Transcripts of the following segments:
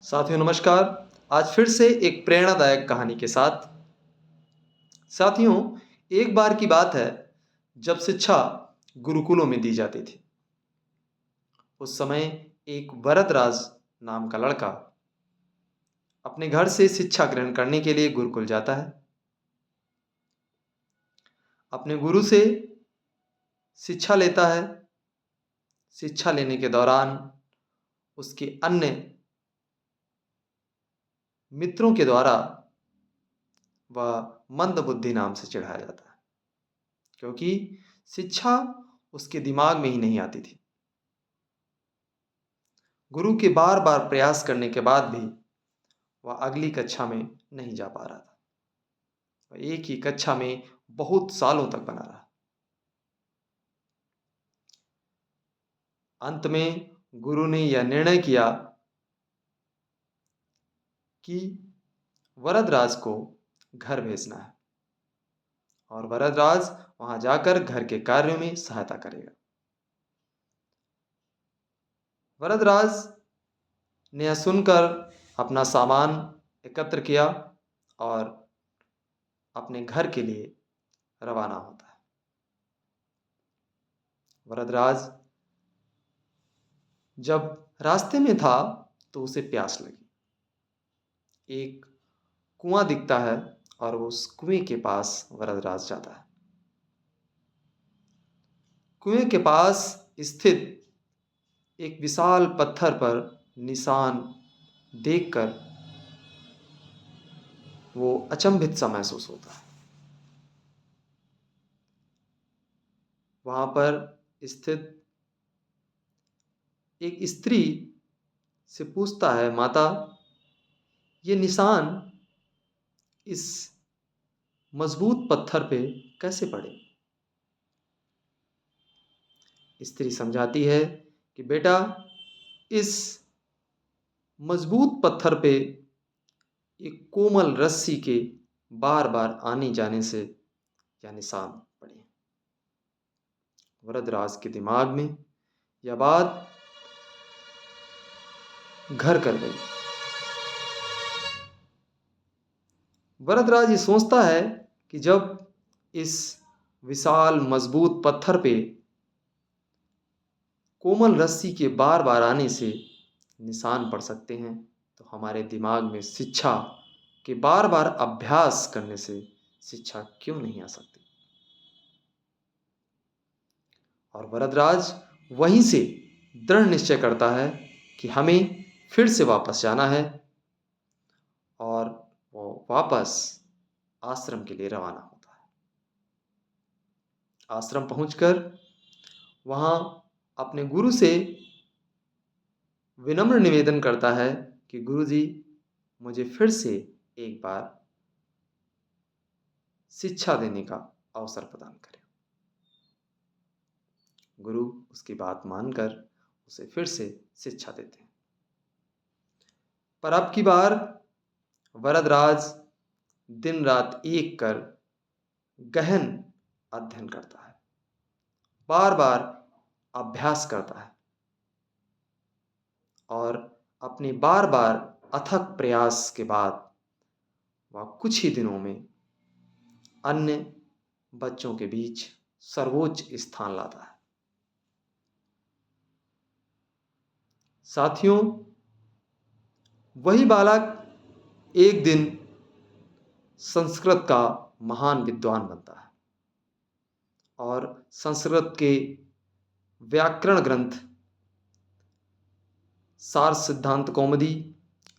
साथियों नमस्कार। आज फिर से एक प्रेरणादायक कहानी के साथ। साथियों, एक बार की बात है जब शिक्षा गुरुकुलों में दी जाती थी। उस समय एक वरदराज नाम का लड़का अपने घर से शिक्षा ग्रहण करने के लिए गुरुकुल जाता है। अपने गुरु से शिक्षा लेता है। शिक्षा लेने के दौरान उसके अन्य मित्रों के द्वारा वह मंदबुद्धि नाम से चिढ़ाया जाता है, क्योंकि शिक्षा उसके दिमाग में ही नहीं आती थी। गुरु के बार बार प्रयास करने के बाद भी वह अगली कक्षा में नहीं जा पा रहा था। वह एक ही कक्षा में बहुत सालों तक बना रहा। अंत में गुरु ने यह निर्णय किया कि वरदराज को घर भेजना है और वरदराज वहां जाकर घर के कार्यों में सहायता करेगा। वरदराज ने यह सुनकर अपना सामान एकत्र किया और अपने घर के लिए रवाना होता है। वरदराज जब रास्ते में था तो उसे प्यास लगी। एक कुआं दिखता है और उस कुएं के पास वरदराज जाता है। कुएं के पास स्थित एक विशाल पत्थर पर निशान देखकर वो अचंभित सा महसूस होता है। वहां पर स्थित एक स्त्री से पूछता है, माता, ये निशान इस मजबूत पत्थर पे कैसे पड़े? स्त्री समझाती है कि बेटा, इस मजबूत पत्थर पे एक कोमल रस्सी के बार बार आने जाने से यह निशान पड़े। वरदराज के दिमाग में यह बात घर कर गई। वरदराज ये सोचता है कि जब इस विशाल मजबूत पत्थर पे कोमल रस्सी के बार बार आने से निशान पड़ सकते हैं, तो हमारे दिमाग में शिक्षा के बार बार अभ्यास करने से शिक्षा क्यों नहीं आ सकती? और वरदराज वहीं से दृढ़ निश्चय करता है कि हमें फिर से वापस जाना है और वो वापस आश्रम के लिए रवाना होता है। आश्रम पहुंचकर वहां अपने गुरु से विनम्र निवेदन करता है कि गुरुजी, मुझे फिर से एक बार शिक्षा देने का अवसर प्रदान करें। गुरु उसकी बात मानकर उसे फिर से शिक्षा देते हैं। पर अब की बार वरदराज दिन रात एक कर गहन अध्ययन करता है, बार बार अभ्यास करता है और अपने बार बार अथक प्रयास के बाद वह कुछ ही दिनों में अन्य बच्चों के बीच सर्वोच्च स्थान लाता है। साथियों, वही बालक एक दिन संस्कृत का महान विद्वान बनता है और संस्कृत के व्याकरण ग्रंथ सार सिद्धांत कौमुदी,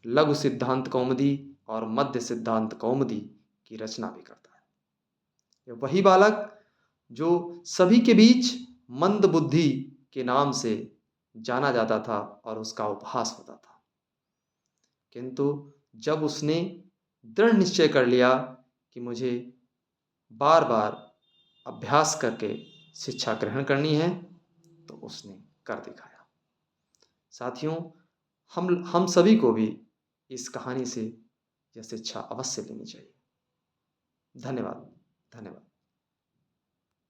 लघु सिद्धांत कौमुदी और मध्य सिद्धांत कौमुदी की रचना भी करता है। यह वही बालक जो सभी के बीच मंद बुद्धि के नाम से जाना जाता था और उसका उपहास होता था, किंतु जब उसने दृढ़ निश्चय कर लिया कि मुझे बार बार अभ्यास करके शिक्षा ग्रहण करनी है, तो उसने कर दिखाया। साथियों, हम सभी को भी इस कहानी से यह शिक्षा अवश्य लेनी चाहिए। धन्यवाद। धन्यवाद।